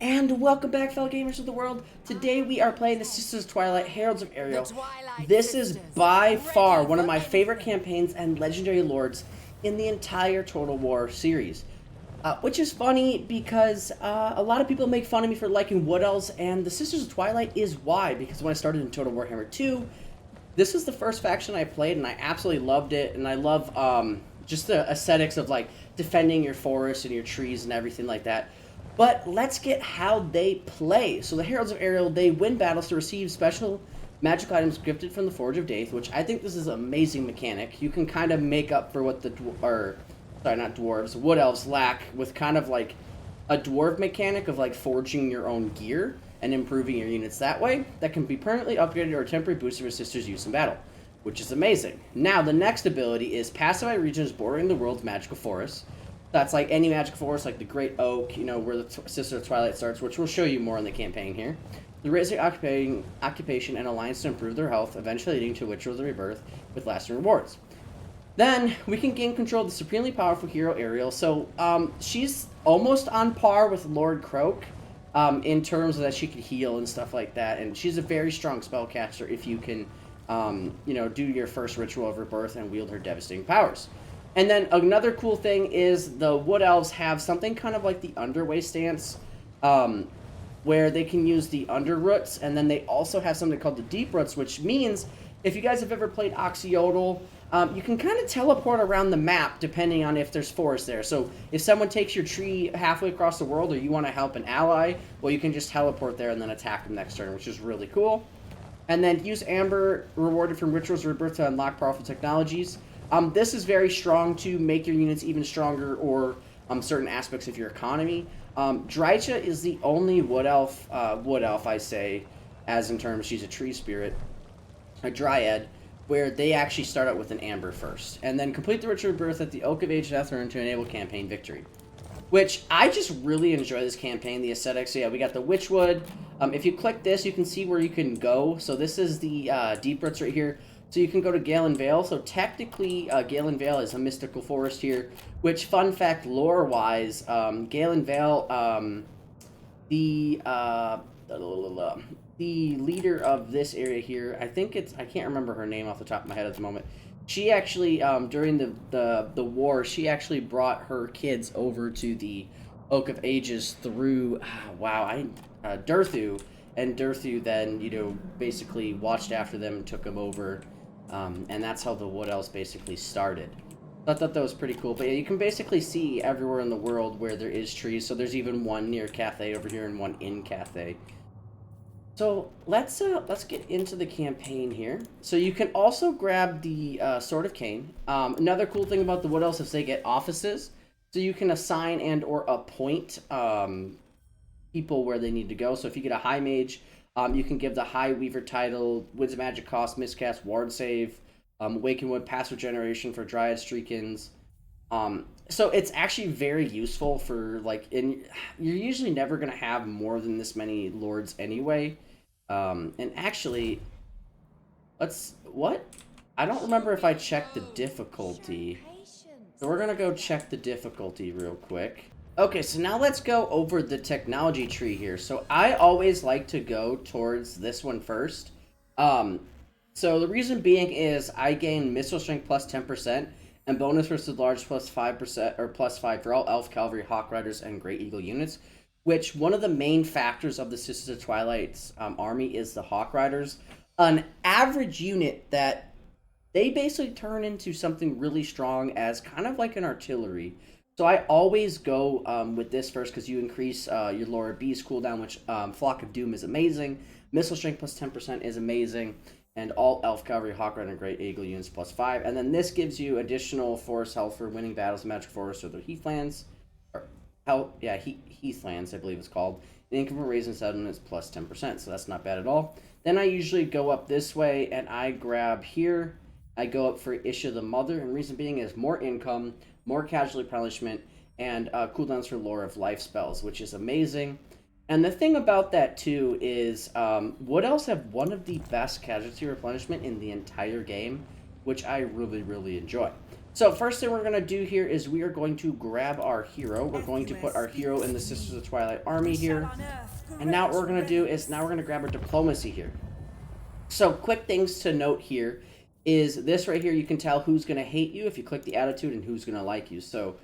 And welcome back, fellow gamers of the world. Today we are playing the Sisters of Twilight, Heralds of Ariel. This is by far one of my favorite campaigns and legendary lords in the entire Total War series. Which is funny because a lot of people make fun of me for liking Wood Elves, and the Sisters of Twilight is why. Because when I started in Total Warhammer 2, this was the first faction I played, and I absolutely loved it. And I love just the aesthetics of like defending your forests and your trees and everything like that. But let's get how they play. So the Heralds of Ariel, they win battles to receive special magic items gifted from the Forge of Daith, which I think this is an amazing mechanic. You can kind of make up for what the not dwarves, wood elves lack with kind of like a dwarf mechanic of like forging your own gear and improving your units that way. That can be permanently upgraded or temporary boosted for sisters' use in battle, which is amazing. Now the next ability is pacify regions bordering the world's magical forests. That's like any magic forest, like the Great Oak, you know, where the Sister of Twilight starts, which we'll show you more in the campaign here. The raise their occupation and alliance to improve their health, eventually leading to Ritual of the Rebirth with lasting rewards. Then we can gain control of the supremely powerful hero Ariel. So she's almost on par with Lord Croak in terms of that she can heal and stuff like that. And she's a very strong spellcaster if you can, do your first Ritual of Rebirth and wield her devastating powers. And then another cool thing is the Wood Elves have something kind of like the Underway stance, where they can use the Under Roots, and then they also have something called the Deep Roots, which means if you guys have ever played Oxyodal, you can kind of teleport around the map depending on if there's forest there. So if someone takes your tree halfway across the world or you want to help an ally, well, you can just teleport there and then attack them next turn, which is really cool. And then use Amber, rewarded from Rituals of Rebirth, to unlock powerful technologies. This is very strong to make your units even stronger or certain aspects of your economy. Drycha is the only wood elf, I say, as in terms she's a tree spirit, a dryad, where they actually start out with an amber first. And then complete the Ritual of Rebirth at the Oak of Age Deathrun to enable campaign victory. Which, I just really enjoy this campaign, the aesthetics. So yeah, we got the Witchwood. If you click this, you can see where you can go. So this is the Deep Roots right here. So you can go to Galen Vale. So technically, Galen Vale is a mystical forest here. Which, fun fact, lore-wise, Galen Vale, the leader of this area here, I can't remember her name off the top of my head at the moment. She actually, during the war, she actually brought her kids over to the Oak of Ages through, Durthu. And Durthu then, basically watched after them and took them over. And that's how the Wood Elves basically started. I thought that was pretty cool. But yeah, you can basically see everywhere in the world where there is trees. So there's even one near Cathay over here and one in Cathay. So let's get into the campaign here. So you can also grab the Sword of Cain. Another cool thing about the Wood Elves is they get offices. So you can assign and or appoint people where they need to go. So if you get a High Mage, you can give the High Weaver title, Winds of Magic cost, Miscast, Ward Save, Awaken Wood, Pass Regeneration for Dryad Streakins. So it's actually very useful for, like, you're usually never going to have more than this many lords anyway. And actually, I don't remember if I checked the difficulty. So we're going to go check the difficulty real quick. Okay, so now let's go over the technology tree here. So I always like to go towards this one first. So the reason being is I gain missile strength plus 10% and bonus versus large plus 5% or plus 5 for all elf, cavalry, hawk riders, and great eagle units. Which one of the main factors of the Sisters of Twilight's army is the hawk riders. An average unit that they basically turn into something really strong as kind of like an artillery. So I always go with this first because you increase your Laura Beast cooldown, which Flock of Doom is amazing. Missile Strength plus 10% is amazing. And all Elf, Cavalry, Hawk Rider, and Great Eagle units plus 5. And then this gives you additional forest health for winning battles in Magic Forest or the Heathlands. Heathlands, I believe it's called. And income from raising settlements plus 10%, so that's not bad at all. Then I usually go up this way and I grab here. I go up for Issue of the Mother, and reason being is more income, more casualty replenishment, and cooldowns for Lore of Life spells, which is amazing. And the thing about that, too, is Wood Elves have one of the best casualty replenishment in the entire game, which I really, really enjoy. So first thing we're going to do here is we are going to grab our hero. We're going to put our hero in the Sisters of Twilight army here. And now what we're going to do is now we're going to grab our diplomacy here. So quick things to note here is this right here. You can tell who's going to hate you if you click the attitude and who's going to like you. So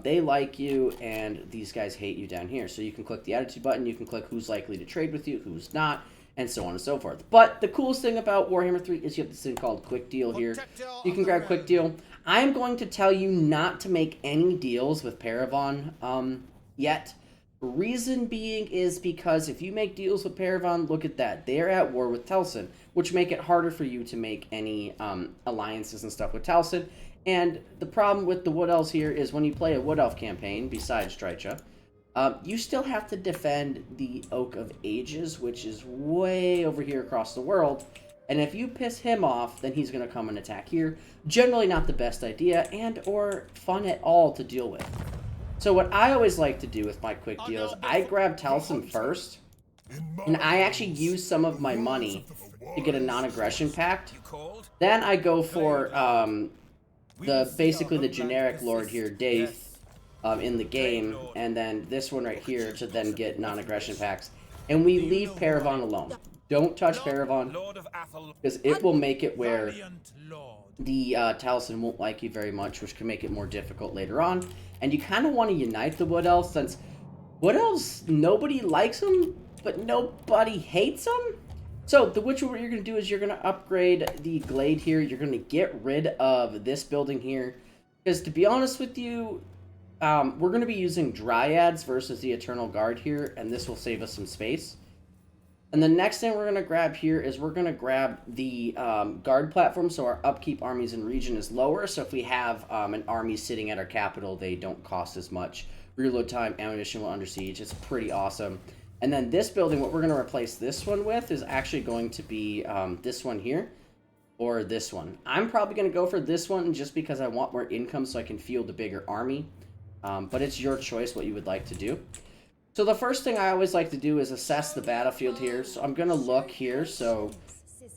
they like you and these guys hate you down here. So you can click the attitude button. You can click who's likely to trade with you, who's not, and so on and so forth. But the coolest thing about Warhammer 3 is you have this thing called Quick Deal here. You can grab Quick Deal. I am going to tell you not to make any deals with Paravon yet. Reason being is because if you make deals with Paravon, look at that. They're at war with Telsin, which make it harder for you to make any alliances and stuff with Telsin. And the problem with the Wood Elves here is when you play a Wood Elf campaign, besides Trycha, you still have to defend the Oak of Ages, which is way over here across the world. And if you piss him off, then he's going to come and attack here. Generally not the best idea and or fun at all to deal with. So what I always like to do with my quick deals, I grab Telsin first, and I actually use some of my money to get a non-aggression pact. Then I go for basically the generic lord here, Daith, in the game, and then this one right here to then get non-aggression packs. And we leave Paravon alone. Don't touch Paravon, because it will make it where the Taliesin won't like you very much, which can make it more difficult later on. And you kind of want to unite the Wood Elves, since Wood Elves, nobody likes them, but nobody hates them. So, what you're going to do is you're going to upgrade the Glade here. You're going to get rid of this building here. Because, to be honest with you, we're going to be using Dryads versus the Eternal Guard here, and this will save us some space. And the next thing we're going to grab here is we're going to grab the guard platform, so our upkeep armies in region is lower. So if we have an army sitting at our capital, they don't cost as much. Reload time, ammunition while under siege. It's pretty awesome. And then this building, what we're going to replace this one with is actually going to be this one here, or this one. I'm probably going to go for this one just because I want more income so I can field a bigger army. But it's your choice what you would like to do. So the first thing I always like to do is assess the battlefield here. So I'm going to look here. So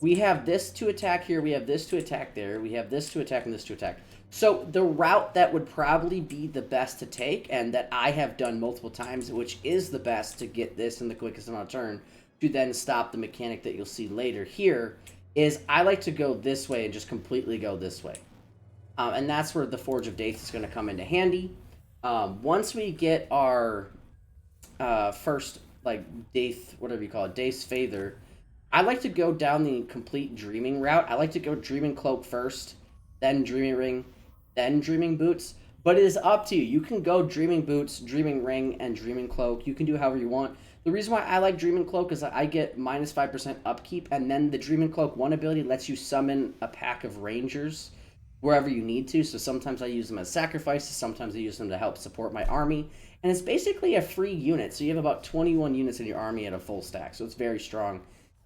we have this to attack here. We have this to attack there. We have this to attack and this to attack. So the route that would probably be the best to take, and that I have done multiple times, which is the best to get this in the quickest amount of turn, to then stop the mechanic that you'll see later here, is I like to go this way and just completely go this way. And that's where the Forge of Daith is going to come into handy. Once we get our first, like, Daith, whatever you call it, Daith's Father, I like to go down the complete Dreaming route. I like to go Dreaming Cloak first, then Dreaming Ring, then Dreaming Boots. But it is up to you. You can go Dreaming Boots, Dreaming Ring, and Dreaming Cloak. You can do however you want. The reason why I like Dreaming Cloak is that I get minus 5% upkeep, and then the Dreaming Cloak 1 ability lets you summon a pack of Rangers wherever you need to. So sometimes I use them as sacrifices, sometimes I use them to help support my army. And it's basically a free unit, so you have about 21 units in your army at a full stack, so it's very strong.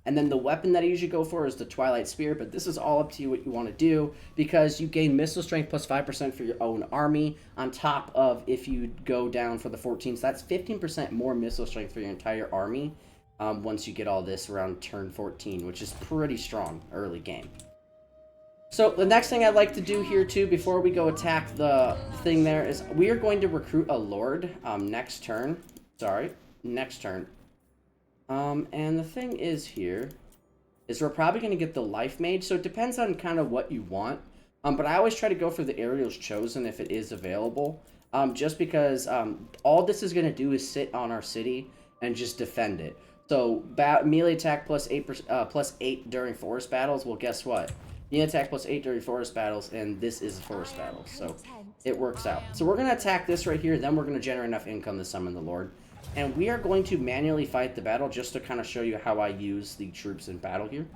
And then the weapon that I usually go for is the Twilight Spear, but this is all up to you what you want to do, because you gain missile strength plus 5% for your own army, on top of if you go down for the 14, so that's 15% more missile strength for your entire army once you get all this around turn 14, which is pretty strong early game. So the next thing I'd like to do here too, before we go attack the thing there, is we are going to recruit a Lord next turn. And the thing is here, is we're probably going to get the Life Mage, so it depends on kind of what you want. But I always try to go for the Ariel's Chosen if it is available, just because all this is going to do is sit on our city and just defend it. So melee attack plus 8 during forest battles, well guess what? Melee attack plus 8 during forest battles, and this is a forest battle, so it works out. So we're going to attack this right here, then we're going to generate enough income to summon the Lord. And we are going to manually fight the battle just to kind of show you how I use the troops in battle here.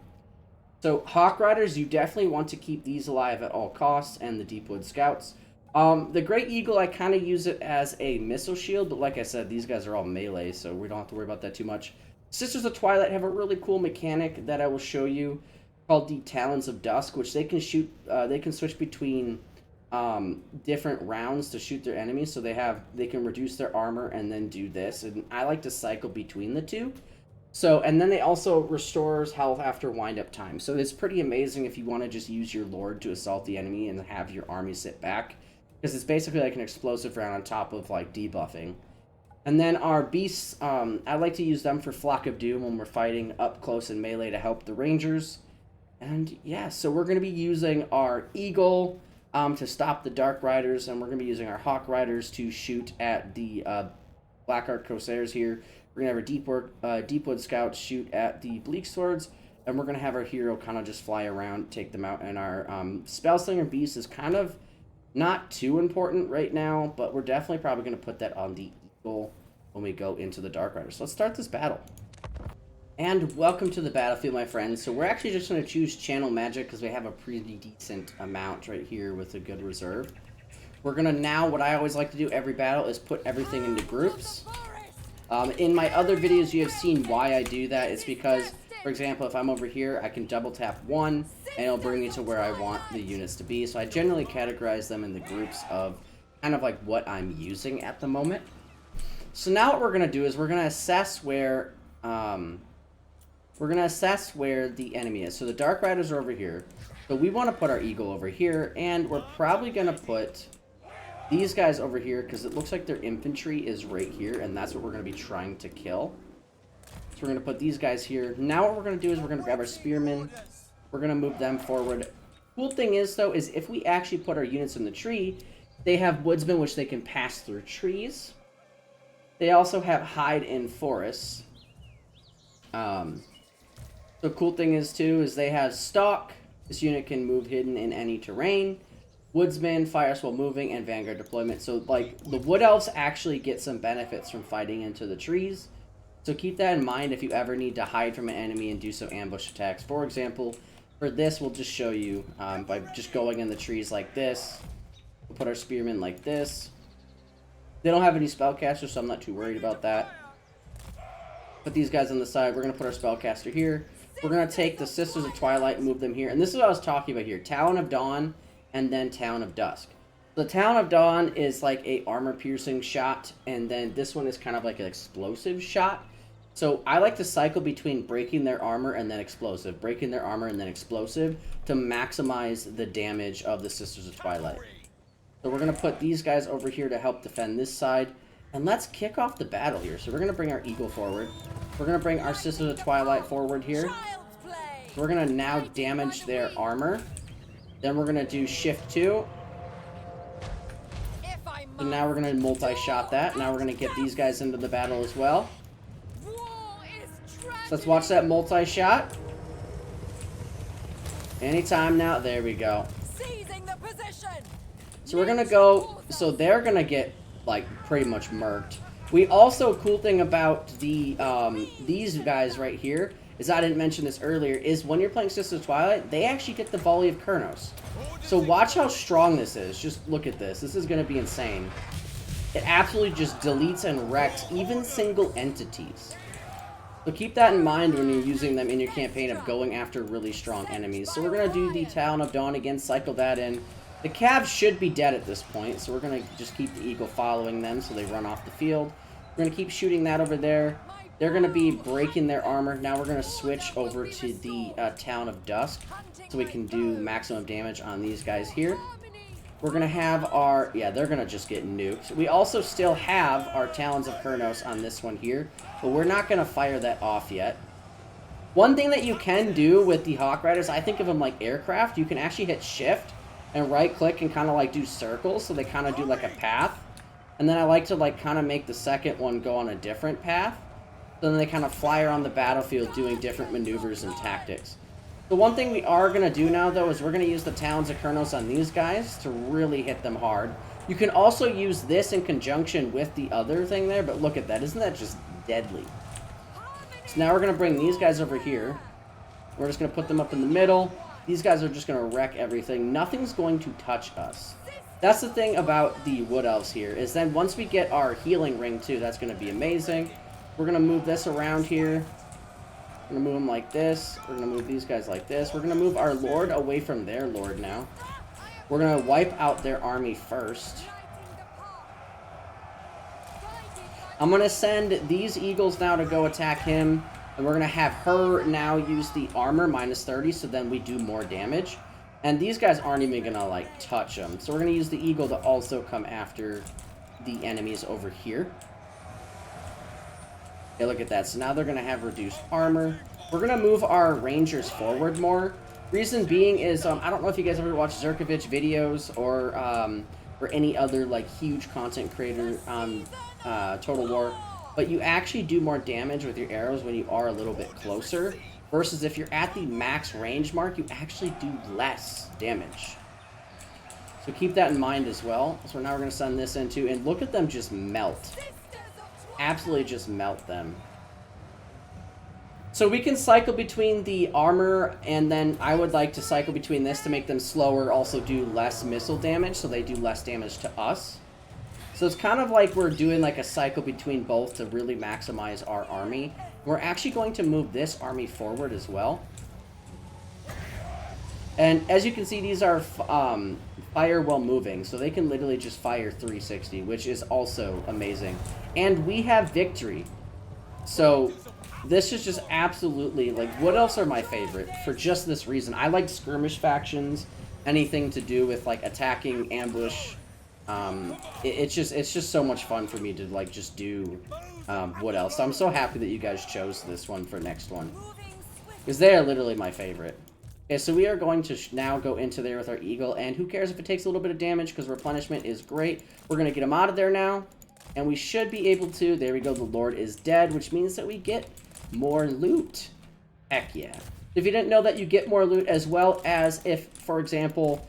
So Hawk Riders, you definitely want to keep these alive at all costs, and the Deepwood Scouts. The Great Eagle, I kind of use it as a missile shield, but like I said, these guys are all melee, so we don't have to worry about that too much. Sisters of Twilight have a really cool mechanic that I will show you called the Talons of Dusk, which they can shoot, they can switch between different rounds to shoot their enemies, so they can reduce their armor and then do this, and I like to cycle between the two. So, and then they also restores health after wind-up time. So it's pretty amazing if you want to just use your Lord to assault the enemy and have your army sit back. Because it's basically like an explosive round on top of, like, debuffing. And then our beasts, I like to use them for Flock of Doom when we're fighting up close and melee to help the rangers. And yeah, so we're going to be using our Eagle to stop the Dark Riders, and we're going to be using our Hawk Riders to shoot at the Blackheart Corsairs here. We're going to have our Deepwood Scouts shoot at the Bleak Swords, and we're going to have our hero kind of just fly around, take them out. And our Spellslinger Beast is kind of not too important right now, but we're definitely probably going to put that on the Eagle when we go into the Dark Riders. So let's start this battle. And welcome to the battlefield, my friends. So we're actually just going to choose Channel Magic because we have a pretty decent amount right here with a good reserve. We're going to now, what I always like to do every battle is put everything into groups. In my other videos, you have seen why I do that. It's because, for example, if I'm over here, I can double tap one, and it'll bring me to where I want the units to be. So I generally categorize them in the groups of kind of like what I'm using at the moment. So now what we're going to do is we're going to assess where the enemy is. So the Dark Riders are over here. So we want to put our Eagle over here, and we're probably going to put these guys over here because it looks like their infantry is right here, and that's what we're going to be trying to kill. So we're going to put these guys here. Now what we're going to do is we're going to grab our Spearmen. We're going to move them forward. Cool thing is, though, is if we actually put our units in the tree, they have Woodsmen, which they can pass through trees. They also have Hide in forests. The cool thing is, too, is they have Stalk. This unit can move hidden in any terrain. Woodsman, Fires while moving, and Vanguard deployment. So, like, the Wood Elves actually get some benefits from fighting into the trees. So keep that in mind if you ever need to hide from an enemy and do some ambush attacks. For example, for this, we'll just show you by just going in the trees like this. We'll put our Spearmen like this. They don't have any spellcasters, so I'm not too worried about that. Put these guys on the side. We're going to put our spellcaster here. We're going to take the Sisters of Twilight and move them here. And this is what I was talking about here. Talon of Dawn and then Talon of Dusk. The Talon of Dawn is like a armor-piercing shot, and then this one is kind of like an explosive shot. So I like to cycle between breaking their armor and then explosive, breaking their armor and then explosive to maximize the damage of the Sisters of Twilight. So we're going to put these guys over here to help defend this side. And let's kick off the battle here. So we're going to bring our Eagle forward. We're going to bring our Sisters of Twilight forward here. So we're going to now damage their armor. Then we're going to do Shift 2. So now we're going to multi-shot that. Now we're going to get these guys into the battle as well. So let's watch that multi-shot. Anytime now. There we go. So we're going to go... So they're going to get, like, pretty much murked. We also, cool thing about the these guys right here, is I didn't mention this earlier, is when you're playing Sisters of Twilight, they actually get the Volley of Kurnos. So watch how strong this is. Just look at this. This is going to be insane. It absolutely just deletes and wrecks even single entities. So keep that in mind when you're using them in your campaign of going after really strong enemies. So we're going to do the Talon of Dawn again, cycle that in. The Cavs should be dead at this point, so we're going to just keep the Eagle following them so they run off the field. We're going to keep shooting that over there. They're going to be breaking their armor. Now we're going to switch over to the Talon of Dusk so we can do maximum damage on these guys here. We're going to have our... Yeah, they're going to just get nuked. We also still have our Talons of Kurnos on this one here, but we're not going to fire that off yet. One thing that you can do with the Hawk Riders, I think of them like aircraft. You can actually hit Shift and right-click and kind of like do circles, so they kind of do like a path. And then I like to like kind of make the second one go on a different path. So then they kind of fly around the battlefield doing different maneuvers and tactics. The one thing we are going to do now, though, is we're going to use the Talons of Kurnos on these guys to really hit them hard. You can also use this in conjunction with the other thing there, but look at that. Isn't that just deadly? So now we're going to bring these guys over here. We're just going to put them up in the middle. These guys are just going to wreck everything. Nothing's going to touch us. That's the thing about the Wood Elves here, is then once we get our healing ring, too, that's going to be amazing. We're going to move this around here. We're going to move them like this. We're going to move these guys like this. We're going to move our Lord away from their Lord now. We're going to wipe out their army first. I'm going to send these Eagles now to go attack him. And we're going to have her now use the armor -30, so then we do more damage. And these guys aren't even going to, like, touch them. So we're going to use the eagle to also come after the enemies over here. Okay, look at that. So now they're going to have reduced armor. We're going to move our rangers forward more. Reason being is, I don't know if you guys ever watch Zerkovich videos or any other, like, huge content creator on Total War. But you actually do more damage with your arrows when you are a little bit closer. Versus if you're at the max range mark, you actually do less damage. So keep that in mind as well. So now we're going to send this into, and look at them just melt. Absolutely just melt them. So we can cycle between the armor, and then I would like to cycle between this to make them slower, also do less missile damage, so they do less damage to us. So it's kind of like we're doing like a cycle between both to really maximize our army. We're actually going to move this army forward as well. And as you can see, these are fire while moving, so they can literally just fire 360, which is also amazing. And we have victory. So this is just absolutely, like, what else are my favorite? For just this reason. I like skirmish factions, anything to do with, like, attacking, ambush. It's just so much fun for me to, like, just do what else. So I'm so happy that you guys chose this one for next one, because they are literally my favorite. Okay, so we are going to now go into there with our eagle, and who cares if it takes a little bit of damage, because replenishment is great. We're going to get him out of there now, and we should be able to, there we go, the Lord is dead, which means that we get more loot. Heck yeah. If you didn't know that, you get more loot, as well as if, for example,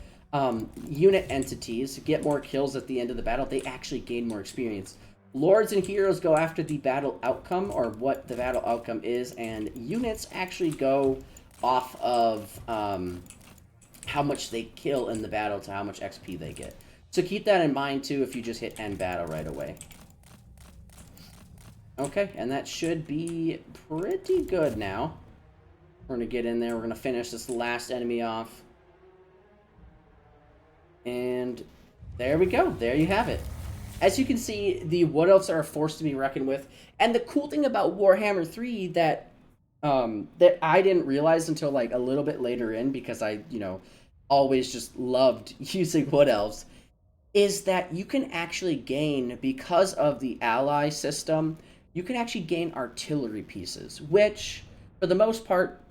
unit entities get more kills at the end of the battle, they actually gain more experience. Lords and heroes go after the battle outcome, or what the battle outcome is, and units actually go off of how much they kill in the battle to how much XP they get. So keep that in mind too if you just hit end battle right away. Okay, and that should be pretty good now. We're going to get in there. We're going to finish this last enemy off. And there we go. There you have it. As you can see, the Wood Elves are a force to be reckoned with. And the cool thing about Warhammer 3 that I didn't realize until, like, a little bit later in, because I, always just loved using Wood Elves, is that you can actually gain, because of the ally system, you can actually gain artillery pieces, which, for the most part,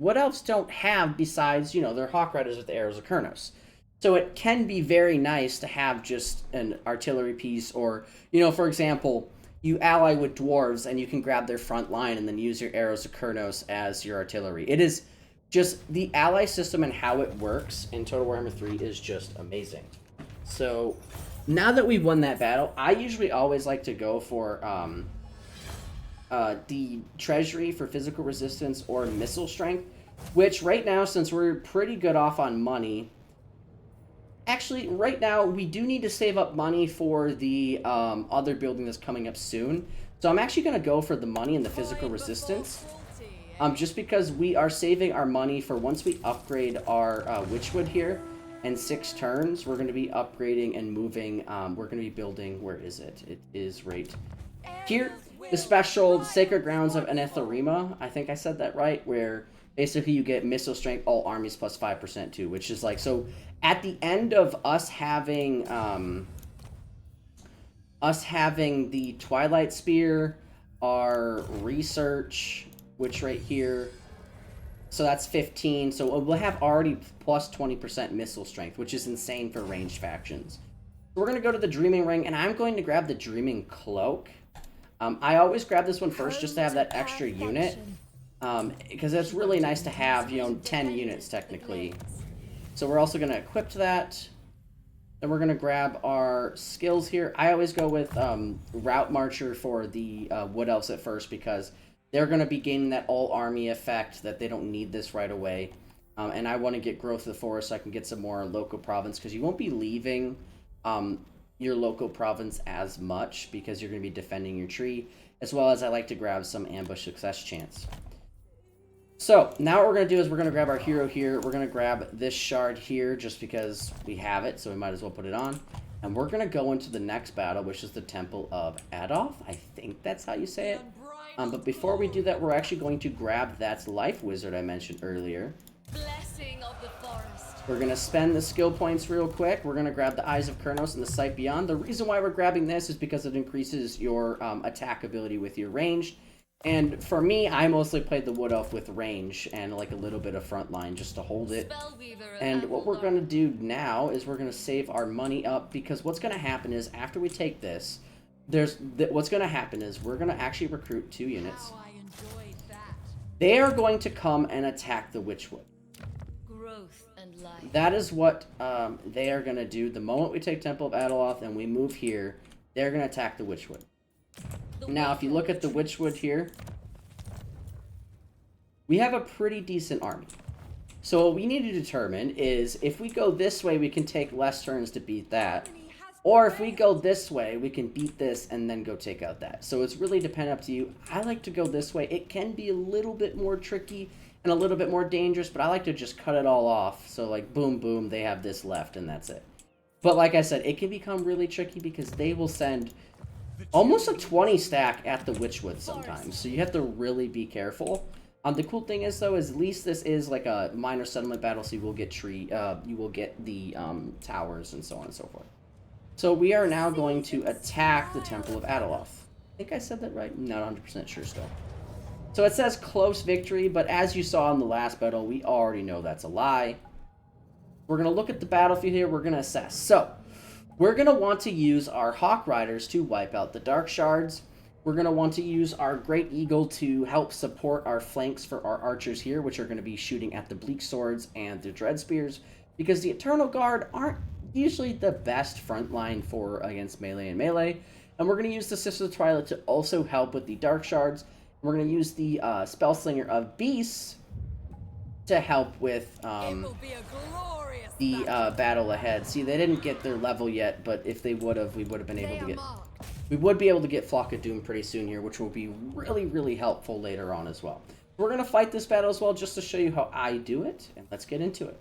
Wood Elves don't have besides, their Hawk Riders with the Arrows of Kurnos. So it can be very nice to have just an artillery piece, or, for example, you ally with dwarves and you can grab their front line and then use your Arrows of Kurnos as your artillery. It is just, the ally system and how it works in Total Warhammer 3 is just amazing. So now that we've won that battle, I usually always like to go for the treasury for physical resistance or missile strength, which right now, since we're pretty good off on money, actually, right now, we do need to save up money for the other building that's coming up soon. So I'm actually going to go for the money and the physical resistance. Just because we are saving our money for once we upgrade our Witchwood here in 6 turns, we're going to be upgrading and moving. We're going to be building, where is it? It is right here. The special Sacred Grounds of Anatharima. I think I said that right, where basically you get missile strength, all armies plus 5% too, which is like, so at the end of us having the Twilight Spear, our research, which right here, so that's 15, so we'll have already plus 20% missile strength, which is insane for ranged factions. So we're going to go to the Dreaming Ring, and I'm going to grab the Dreaming Cloak. I always grab this one first just to have that extra unit, because it's really nice to have, 10 units technically. So we're also going to equip that. Then we're going to grab our skills here. I always go with Route Marcher for the Wood Elves at first, because they're going to be gaining that all-army effect that they don't need this right away. And I want to get Growth of the Forest so I can get some more local province, because you won't be leaving your local province as much, because you're going to be defending your tree, as well as I like to grab some ambush success chance. So, now what we're going to do is we're going to grab our hero here. We're going to grab this shard here just because we have it, so we might as well put it on. And we're going to go into the next battle, which is the Temple of Adolf. I think that's how you say it. But before we do that, we're actually going to grab that life wizard I mentioned earlier. Blessing of the forest. We're going to spend the skill points real quick. We're going to grab the Eyes of Kurnos and the Sight Beyond. The reason why we're grabbing this is because it increases your attack ability with your range. And for me, I mostly played the Wood Elf with range and like a little bit of frontline just to hold it. And what we're going to do now is we're going to save our money up, because what's going to happen is after we take this, what's going to happen is we're going to actually recruit 2 units. They are going to come and attack the Witchwood. Growth and life. That is what they are going to do. The moment we take Temple of Adeloth and we move here, they're going to attack the Witchwood. Now, if you look at the Witchwood here, we have a pretty decent army. So what we need to determine is if we go this way, we can take less turns to beat that. Or if we go this way, we can beat this and then go take out that. So it's really dependent up to you. I like to go this way. It can be a little bit more tricky and a little bit more dangerous, but I like to just cut it all off. So like boom, boom, they have this left and that's it. But like I said, it can become really tricky because they will send almost a 20 stack at the Witchwood sometimes. So you have to really be careful. The cool thing is though, is at least this is like a minor settlement battle, so you will get you will get the towers and so on and so forth. So we are now going to attack the Temple of Adeloth. I think I said that right? I'm not 100% sure still. So it says close victory, but as you saw in the last battle, we already know that's a lie. We're going to look at the battlefield here. We're going to assess. So we're going to want to use our Hawk Riders to wipe out the Dark Shards. We're going to want to use our Great Eagle to help support our flanks for our archers here, which are going to be shooting at the Bleak Swords and the Dread Spears, because the Eternal Guard aren't usually the best front line for against melee and melee. And we're going to use the Sisters of Twilight to also help with the Dark Shards. We're going to use the Spellslinger of Beasts to help with the battle ahead. See, they didn't get their level yet, but if they would have, we would have been able to get... We would be able to get Flock of Doom pretty soon here, which will be really, really helpful later on as well. We're going to fight this battle as well just to show you how I do it, and let's get into it.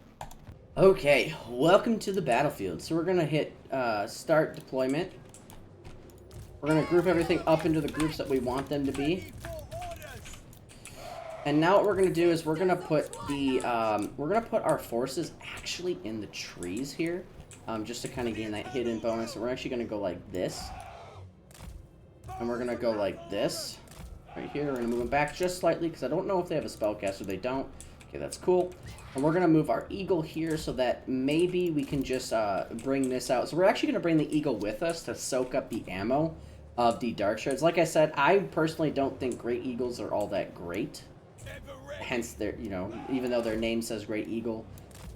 Okay, welcome to the battlefield. So we're going to hit start deployment. We're going to group everything up into the groups that we want them to be. And now what we're going to do is we're going to put the our forces actually in the trees here, just to kind of gain that hidden bonus. And we're actually going to go like this. And we're going to go like this right here. We're going to move them back just slightly because I don't know if they have a spellcaster. They don't. Okay, that's cool. And we're going to move our eagle here so that maybe we can just bring this out. So we're actually going to bring the eagle with us to soak up the ammo of the Dark Shards. Like I said, I personally don't think Great Eagles are all that great. Hence, they're, you know, even though their name says Great Eagle.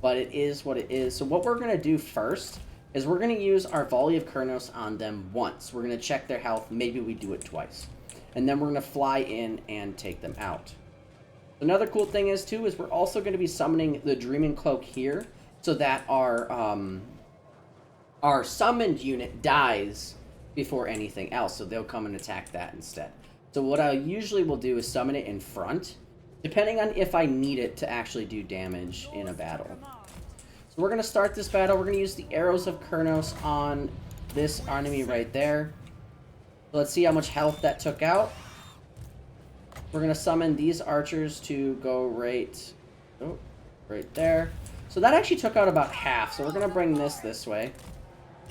But it is what it is. So what we're going to do first is we're going to use our Volley of Kurnos on them once. We're going to check their health. Maybe we do it twice. And then we're going to fly in and take them out. Another cool thing is, too, is we're also going to be summoning the Dreaming Cloak here so that our summoned unit dies before anything else. So they'll come and attack that instead. So what I usually will do is summon it in front, depending on if I need it to actually do damage in a battle. So we're going to start this battle. We're going to use the Arrows of Kurnos on this enemy right there. So let's see how much health that took out. We're going to summon these archers to go right there. So that actually took out about half. So we're going to bring this way.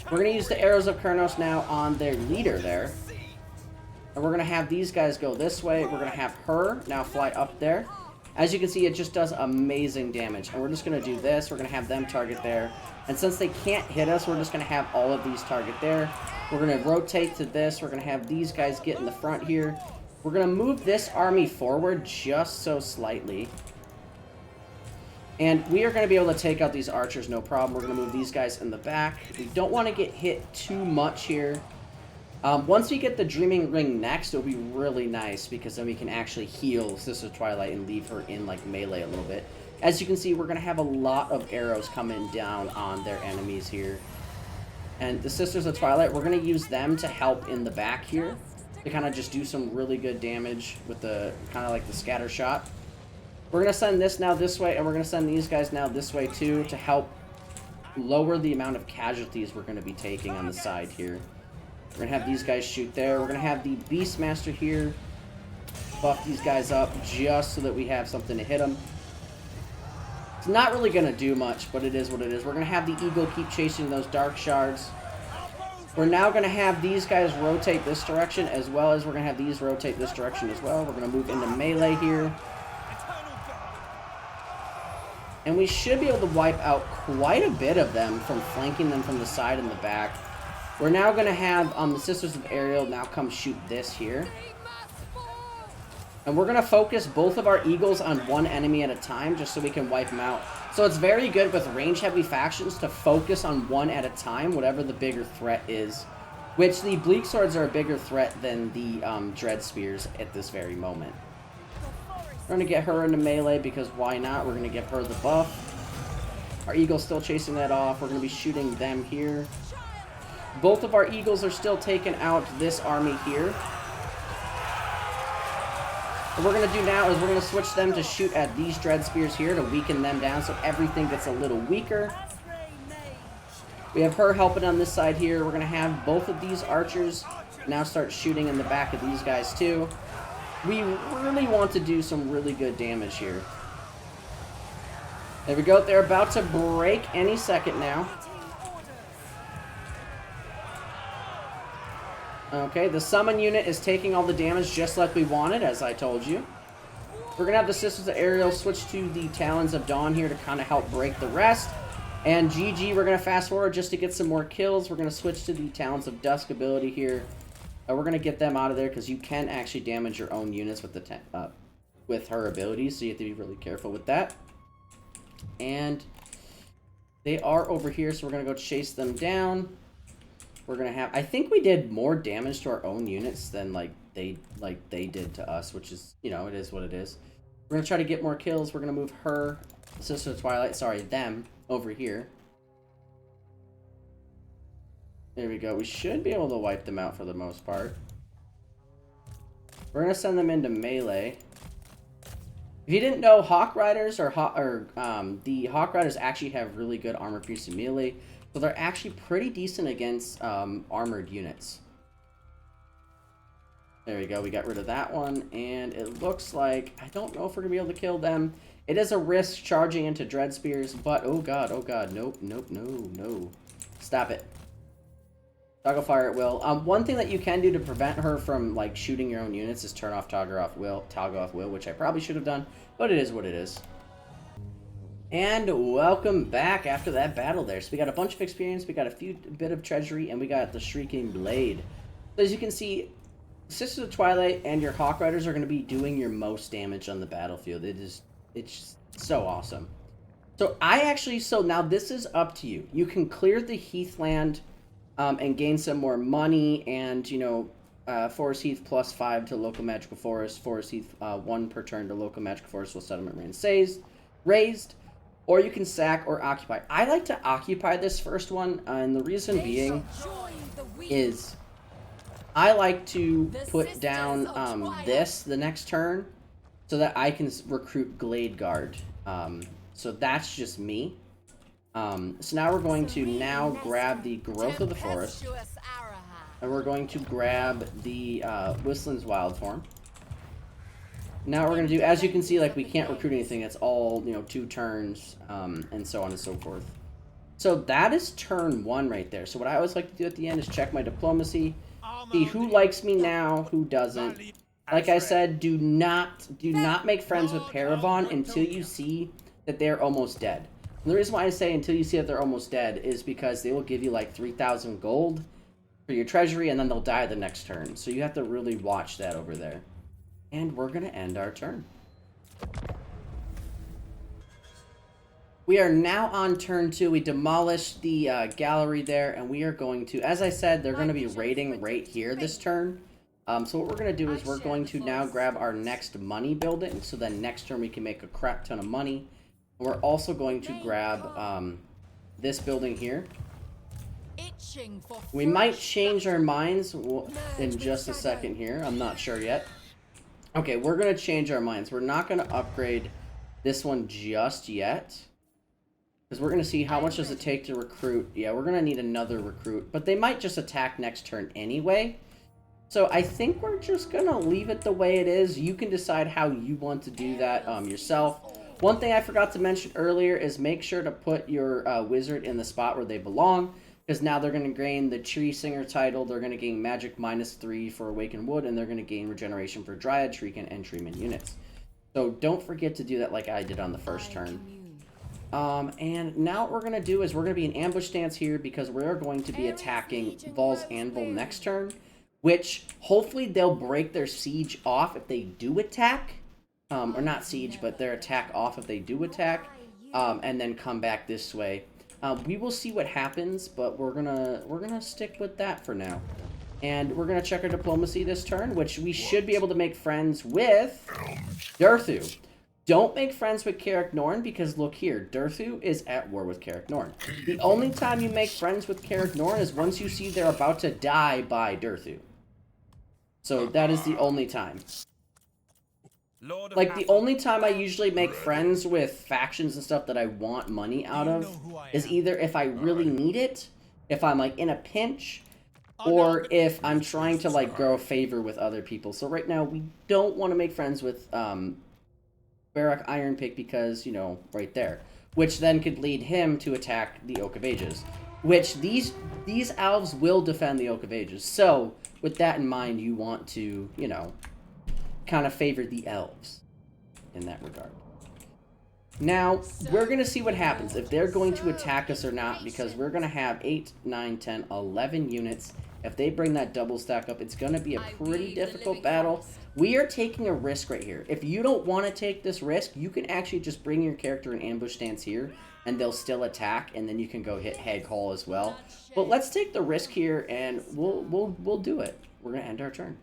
We're going to use the Arrows of Kurnos now on their leader there. And we're going to have these guys go this way. We're going to have her now fly up there. As you can see, it just does amazing damage. And we're just going to do this. We're going to have them target there. And since they can't hit us, we're just going to have all of these target there. We're going to rotate to this. We're going to have these guys get in the front here. We're going to move this army forward just so slightly. And we are going to be able to take out these archers, no problem. We're going to move these guys in the back. We don't want to get hit too much here. Once we get the Dreaming Ring next, it'll be really nice because then we can actually heal Sister of Twilight and leave her in like melee a little bit. As you can see, we're going to have a lot of arrows coming down on their enemies here. And the Sisters of Twilight, we're going to use them to help in the back here to kind of just do some really good damage with the kind of like the scatter shot. We're going to send this now this way, and we're going to send these guys now this way too to help lower the amount of casualties we're going to be taking on the side here. We're going to have these guys shoot there. We're going to have the Beastmaster here buff these guys up just so that we have something to hit them. It's not really going to do much, but it is what it is. We're going to have the eagle keep chasing those dark shards. We're now going to have these guys rotate this direction, as well as we're going to have these rotate this direction as well. We're going to move into melee here. And we should be able to wipe out quite a bit of them from flanking them from the side and the back. We're now going to have the Sisters of Ariel now come shoot this here. And we're going to focus both of our eagles on one enemy at a time just so we can wipe them out. So it's very good with range-heavy factions to focus on one at a time, whatever the bigger threat is. Which the Bleak Swords are a bigger threat than the Dread Spears at this very moment. We're going to get her into melee because why not? We're going to give her the buff. Our eagle's still chasing that off. We're going to be shooting them here. Both of our eagles are still taking out this army here. What we're going to do now is we're going to switch them to shoot at these Dread Spears here to weaken them down so everything gets a little weaker. We have her helping on this side here. We're going to have both of these archers now start shooting in the back of these guys too. We really want to do some really good damage here. There we go. They're about to break any second now. Okay, the summon unit is taking all the damage just like we wanted, as I told you. We're going to have the Sisters of Ariel switch to the Talons of Dawn here to kind of help break the rest. And GG, we're going to fast forward just to get some more kills. We're going to switch to the Talons of Dusk ability here. We're going to get them out of there because you can actually damage your own units with the with her abilities, so you have to be really careful with that. And they are over here, so we're going to go chase them down. We're going to have... I think we did more damage to our own units than they did to us, which is, you know, it is what it is. We're going to try to get more kills. We're going to move her, Sisters of Twilight, sorry, them, over here. There we go. We should be able to wipe them out for the most part. We're going to send them into melee. If you didn't know, Hawk Riders the Hawk Riders actually have really good armor piercing melee, so they're actually pretty decent against armored units. There we go. We got rid of that one, and it looks like I don't know if we're gonna be able to kill them. It is a risk charging into Dread Spears, but oh god, nope, nope, no. Stop it. Toggle fire at will. One thing that you can do to prevent her from like shooting your own units is turn off toggle off will, which I probably should have done, but it is what it is. And welcome back after that battle there. So we got a bunch of experience, we got a bit of treasury, and we got the Shrieking Blade. So as you can see, Sisters of Twilight and your Hawk Riders are going to be doing your most damage on the battlefield. It's just so awesome. So now this is up to you. You can clear the Heathland and gain some more money, and you know, Forest Heath +5 to local magical forest. Forest Heath 1 per turn to local magical forest while settlement raised. Or you can sack or occupy. I like to occupy this first one, and the reason being is I like to put down the next turn so that I can recruit Glade Guard. So that's just me. So now we're going to grab the Growth of the Forest, and we're going to grab the Whistlin's Wild Form. Now we're going to do, as you can see, like we can't recruit anything. It's all, you know, 2 turns, and so on and so forth. So that is turn 1 right there. So what I always like to do at the end is check my diplomacy, see who likes me now, who doesn't. Like I said, do not make friends with Paravon until you see that they're almost dead. And the reason why I say until you see that they're almost dead is because they will give you like 3,000 gold for your treasury, and then they'll die the next turn. So you have to really watch that over there. And we're going to end our turn. We are now on turn 2. We demolished the gallery there, and we are going to, as I said, they're going to be raiding right here this turn. So what we're going to do is we're going to now grab our next money building, so then next turn we can make a crap ton of money. And we're also going to grab this building here. We might change our minds in just a second here. I'm not sure yet. Okay, we're going to change our minds. We're not going to upgrade this one just yet, because we're going to see how much does it take to recruit. Yeah, we're going to need another recruit, but they might just attack next turn anyway. So I think we're just gonna leave it the way it is. You can decide how you want to do that yourself. One thing I forgot to mention earlier is make sure to put your wizard in the spot where they belong, because now they're going to gain the Tree Singer title, they're going to gain Magic -3 for Awakened Wood, and they're going to gain Regeneration for Dryad, Treekin, and Treeman units. So don't forget to do that like I did on the first turn. And now what we're going to do is we're going to be in ambush stance here because we're going to be attacking Vol's Anvil next turn, which hopefully they'll break their siege off if they do attack. Or not siege, but their attack off if they do attack, and then come back this way. We will see what happens, but we're gonna stick with that for now. And we're gonna check our diplomacy this turn, which we should be able to make friends with Durthu. Don't make friends with Karak Norn because look here, Durthu is at war with Karak Norn. The only time you make friends with Karak Norn is once you see they're about to die by Durthu. So that is the only time. Like, the only time I usually make friends with factions and stuff that I want money out of is either if I really need it, if I'm, like, in a pinch, or if I'm trying to, like, grow favor with other people. So right now, we don't want to make friends with Barak Ironpick because, you know, right there. Which then could lead him to attack the Oak of Ages. Which these elves will defend the Oak of Ages. So, with that in mind, you want to, you know, kind of favor the elves in that regard. Now, we're going to see what happens, if they're going to attack us or not, because we're going to have 8, 9, 10, 11 units. If they bring that double stack up, it's going to be a pretty difficult battle. We are taking a risk right here. If you don't want to take this risk, you can actually just bring your character in ambush stance here, and they'll still attack, and then you can go hit Hag Hall as well. But let's take the risk here, and we'll do it. We're going to end our turn.